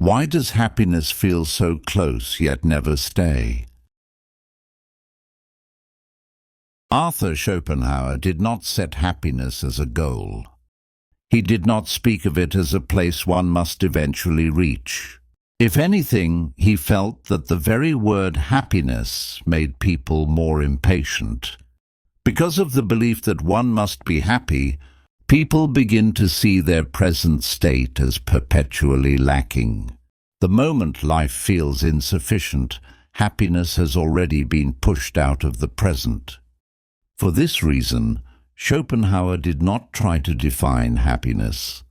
Why does happiness feel so close yet never stay? Arthur Schopenhauer did not set happiness as a goal. He did not speak of it as a place one must eventually reach. If anything, he felt that the very word happiness made people more impatient. Because of the belief that one must be happy, people begin to see their present state as perpetually lacking. The moment life feels insufficient, happiness has already been pushed out of the present. For this reason, Schopenhauer did not try to define happiness.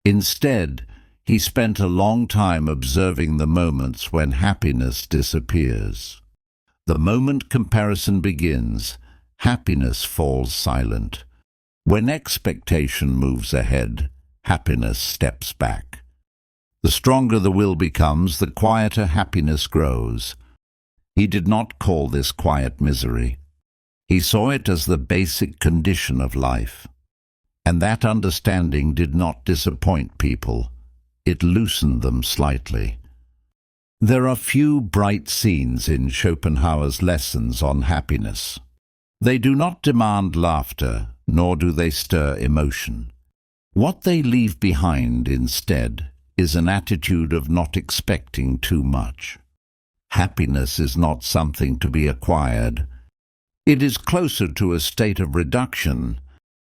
Instead, he spent a long time observing the moments when happiness disappears. The moment comparison begins, happiness falls silent. When expectation moves ahead, happiness steps back. The stronger the will becomes, the quieter happiness grows. He did not call this quiet misery. He saw it as the basic condition of life. And that understanding did not disappoint people. It loosened them slightly. There are few bright scenes in Schopenhauer's lessons on happiness. They do not demand laughter, nor do they stir emotion. What they leave behind instead is an attitude of not expecting too much. Happiness is not something to be acquired. It is closer to a state of reduction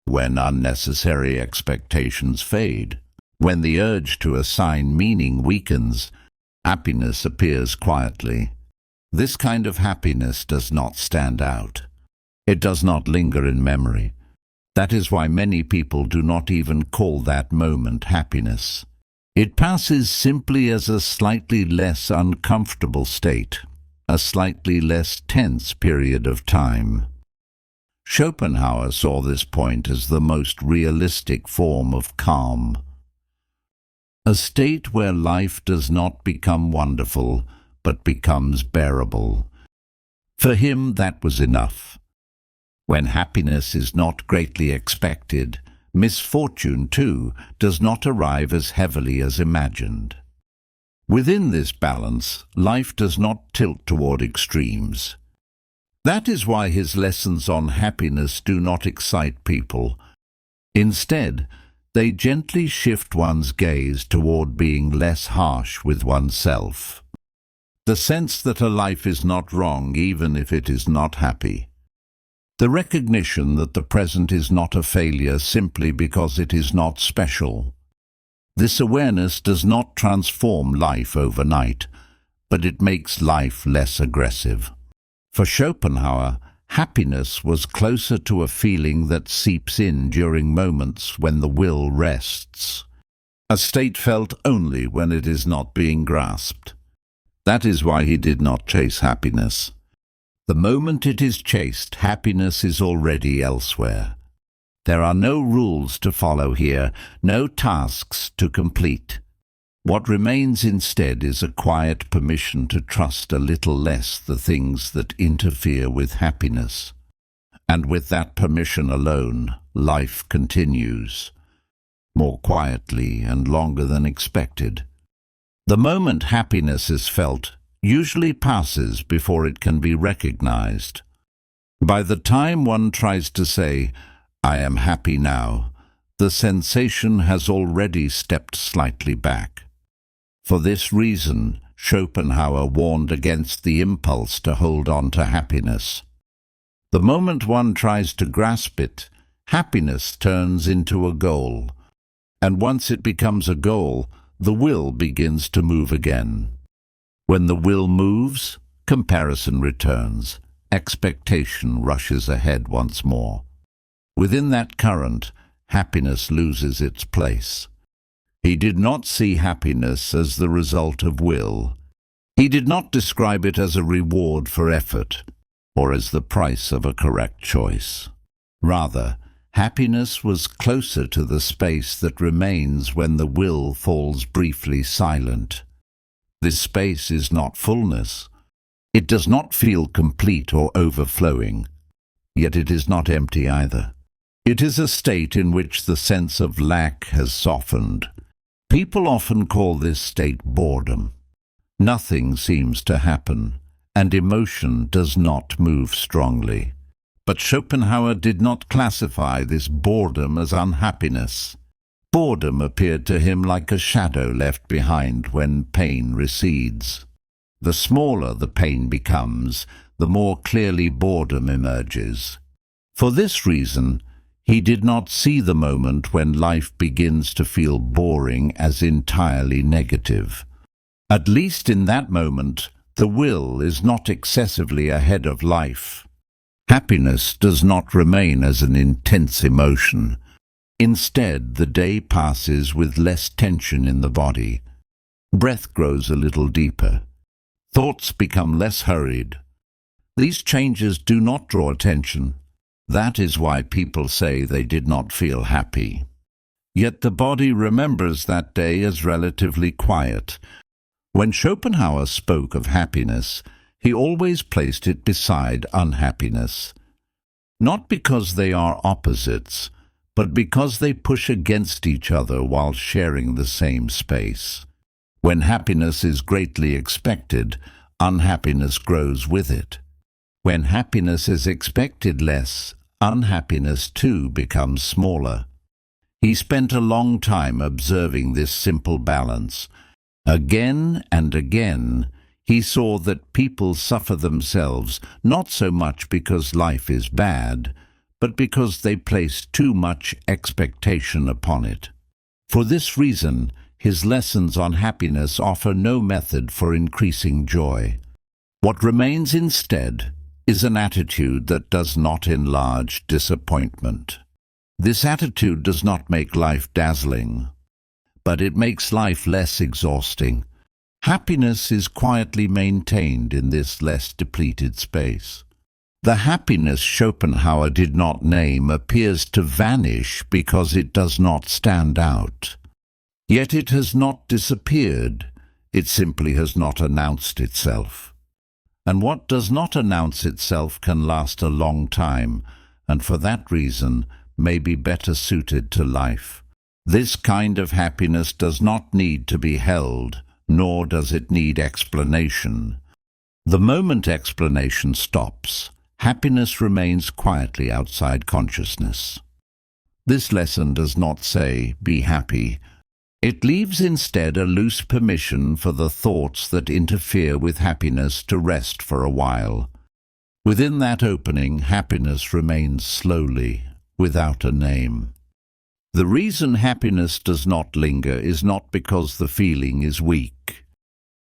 when unnecessary expectations fade. When the urge to assign meaning weakens, happiness appears quietly. This kind of happiness does not stand out. It does not linger in memory. That is why many people do not even call that moment happiness. It passes simply as a slightly less uncomfortable state, a slightly less tense period of time. Schopenhauer saw this point as the most realistic form of calm. A state where life does not become wonderful, but becomes bearable. For him, that was enough. When happiness is not greatly expected, misfortune, too, does not arrive as heavily as imagined. Within this balance, life does not tilt toward extremes. That is why his lessons on happiness do not excite people. Instead, they gently shift one's gaze toward being less harsh with oneself. The sense that a life is not wrong even if it is not happy. The recognition that the present is not a failure simply because it is not special. This awareness does not transform life overnight, but it makes life less aggressive. For Schopenhauer, happiness was closer to a feeling that seeps in during moments when the will rests. A state felt only when it is not being grasped. That is why he did not chase happiness. The moment it is chased, happiness is already elsewhere. There are no rules to follow here, no tasks to complete. What remains instead is a quiet permission to trust a little less the things that interfere with happiness. And with that permission alone, life continues, more quietly and longer than expected. The moment happiness is felt usually passes before it can be recognized. By the time one tries to say, "I am happy now," the sensation has already stepped slightly back. For this reason, Schopenhauer warned against the impulse to hold on to happiness. The moment one tries to grasp it, happiness turns into a goal. And once it becomes a goal, the will begins to move again. When the will moves, comparison returns. Expectation rushes ahead once more. Within that current, happiness loses its place. He did not see happiness as the result of will. He did not describe it as a reward for effort, or as the price of a correct choice. Rather, happiness was closer to the space that remains when the will falls briefly silent. This space is not fullness. It does not feel complete or overflowing, yet it is not empty either. It is a state in which the sense of lack has softened. People often call this state boredom. Nothing seems to happen, and emotion does not move strongly. But Schopenhauer did not classify this boredom as unhappiness. Boredom appeared to him like a shadow left behind when pain recedes. The smaller the pain becomes, the more clearly boredom emerges. For this reason, he did not see the moment when life begins to feel boring as entirely negative. At least in that moment, the will is not excessively ahead of life. Happiness does not remain as an intense emotion. Instead, the day passes with less tension in the body. Breath grows a little deeper. Thoughts become less hurried. These changes do not draw attention. That is why people say they did not feel happy. Yet the body remembers that day as relatively quiet. When Schopenhauer spoke of happiness, he always placed it beside unhappiness. Not because they are opposites, but because they push against each other while sharing the same space. When happiness is greatly expected, unhappiness grows with it. When happiness is expected less, unhappiness too becomes smaller. He spent a long time observing this simple balance. Again and again, he saw that people suffer themselves not so much because life is bad, but because they place too much expectation upon it. For this reason, his lessons on happiness offer no method for increasing joy. What remains instead is an attitude that does not enlarge disappointment. This attitude does not make life dazzling, but it makes life less exhausting. Happiness is quietly maintained in this less depleted space. The happiness Schopenhauer did not name appears to vanish because it does not stand out. Yet it has not disappeared, it simply has not announced itself. And what does not announce itself can last a long time, and for that reason may be better suited to life. This kind of happiness does not need to be held, nor does it need explanation. The moment explanation stops, happiness remains quietly outside consciousness. This lesson does not say, "Be happy." It leaves instead a loose permission for the thoughts that interfere with happiness to rest for a while. Within that opening, happiness remains slowly, without a name. The reason happiness does not linger is not because the feeling is weak.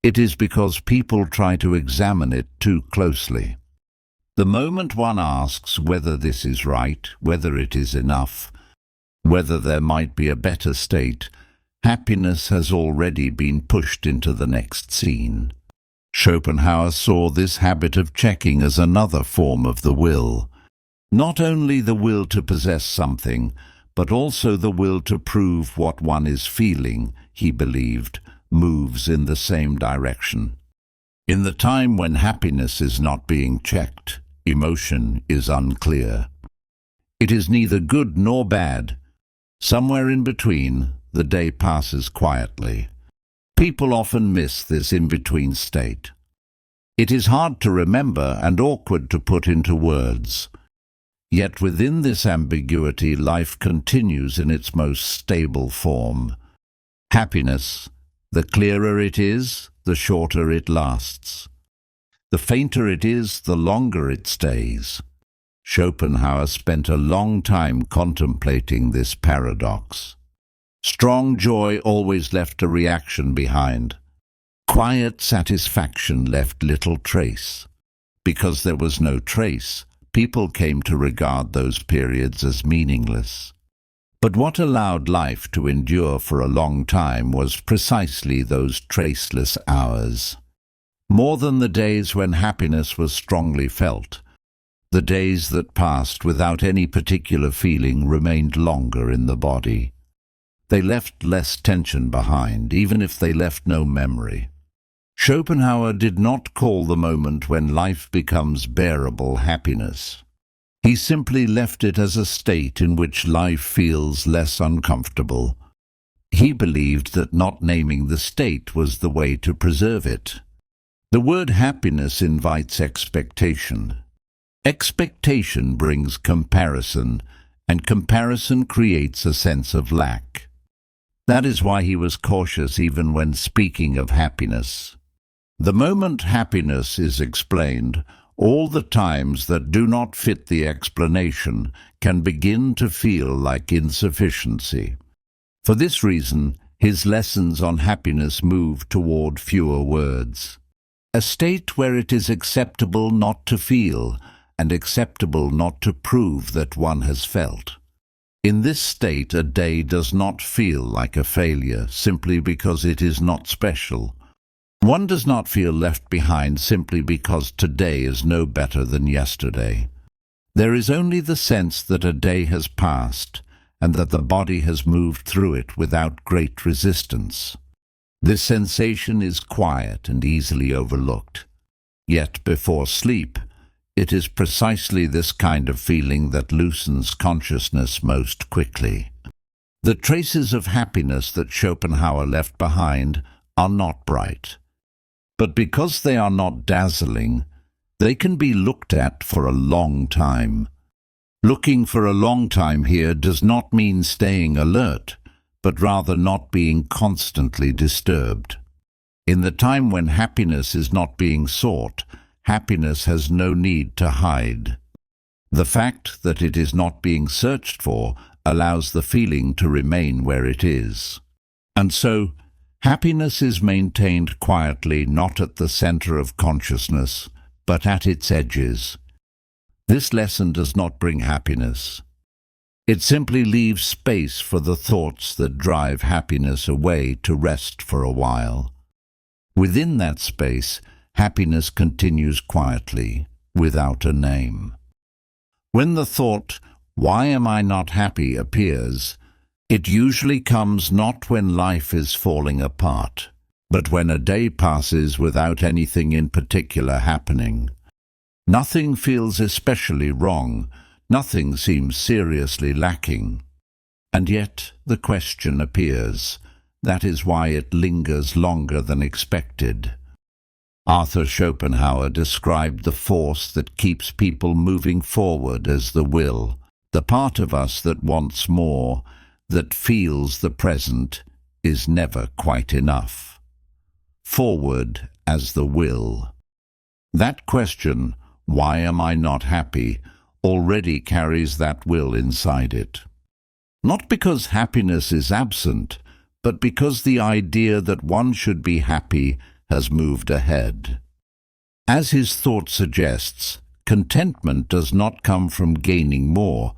It is because people try to examine it too closely. The moment one asks whether this is right, whether it is enough, whether there might be a better state, happiness has already been pushed into the next scene. Schopenhauer saw this habit of checking as another form of the will. Not only the will to possess something, but also the will to prove what one is feeling, he believed, moves in the same direction. In the time when happiness is not being checked, emotion is unclear. It is neither good nor bad. Somewhere in between, the day passes quietly. People often miss this in-between state. It is hard to remember and awkward to put into words. Yet within this ambiguity, life continues in its most stable form. Happiness, the clearer it is, the shorter it lasts. The fainter it is, the longer it stays. Schopenhauer spent a long time contemplating this paradox. Strong joy always left a reaction behind. Quiet satisfaction left little trace. Because there was no trace, people came to regard those periods as meaningless. But what allowed life to endure for a long time was precisely those traceless hours. More than the days when happiness was strongly felt, the days that passed without any particular feeling remained longer in the body. They left less tension behind, even if they left no memory. Schopenhauer did not call the moment when life becomes bearable happiness. He simply left it as a state in which life feels less uncomfortable. He believed that not naming the state was the way to preserve it. The word happiness invites expectation. Expectation brings comparison, and comparison creates a sense of lack. That is why he was cautious even when speaking of happiness. The moment happiness is explained, all the times that do not fit the explanation can begin to feel like insufficiency. For this reason, his lessons on happiness move toward fewer words. A state where it is acceptable not to feel, and acceptable not to prove that one has felt. In this state, a day does not feel like a failure simply because it is not special. One does not feel left behind simply because today is no better than yesterday. There is only the sense that a day has passed, and that the body has moved through it without great resistance. This sensation is quiet and easily overlooked. Yet before sleep, it is precisely this kind of feeling that loosens consciousness most quickly. The traces of happiness that Schopenhauer left behind are not bright. But because they are not dazzling, they can be looked at for a long time. Looking for a long time here does not mean staying alert, but rather not being constantly disturbed. In the time when happiness is not being sought, happiness has no need to hide. The fact that it is not being searched for allows the feeling to remain where it is. And so, happiness is maintained quietly, not at the center of consciousness, but at its edges. This lesson does not bring happiness. It simply leaves space for the thoughts that drive happiness away to rest for a while. Within that space, happiness continues quietly, without a name. When the thought, "Why am I not happy?" appears, it usually comes not when life is falling apart, but when a day passes without anything in particular happening. Nothing feels especially wrong, nothing seems seriously lacking. And yet the question appears. That is why it lingers longer than expected. Arthur Schopenhauer described the force that keeps people moving forward as the will, the part of us that wants more, that feels the present is never quite enough. Forward as the will. That question, "Why am I not happy?" already carries that will inside it. Not because happiness is absent, but because the idea that one should be happy has moved ahead. As his thought suggests, contentment does not come from gaining more,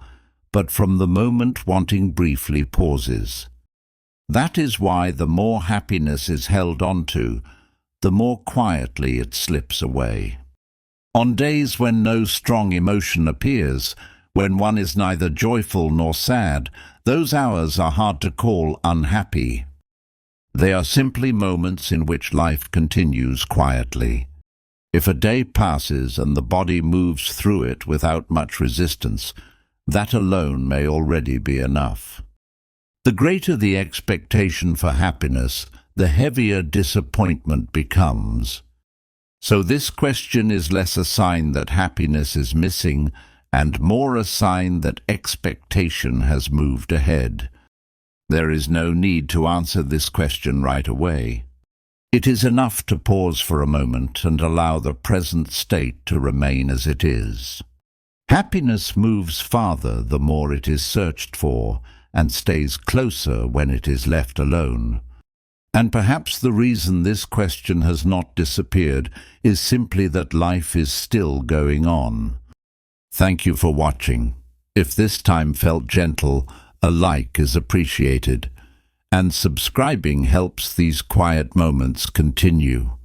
but from the moment wanting briefly pauses. That is why the more happiness is held onto, the more quietly it slips away. On days when no strong emotion appears, when one is neither joyful nor sad, those hours are hard to call unhappy. They are simply moments in which life continues quietly. If a day passes and the body moves through it without much resistance, that alone may already be enough. The greater the expectation for happiness, the heavier disappointment becomes. So this question is less a sign that happiness is missing and more a sign that expectation has moved ahead. There is no need to answer this question right away. It is enough to pause for a moment and allow the present state to remain as it is. Happiness moves farther the more it is searched for and stays closer when it is left alone. And perhaps the reason this question has not disappeared is simply that life is still going on. Thank you for watching. If this time felt gentle, a like is appreciated, and subscribing helps these quiet moments continue.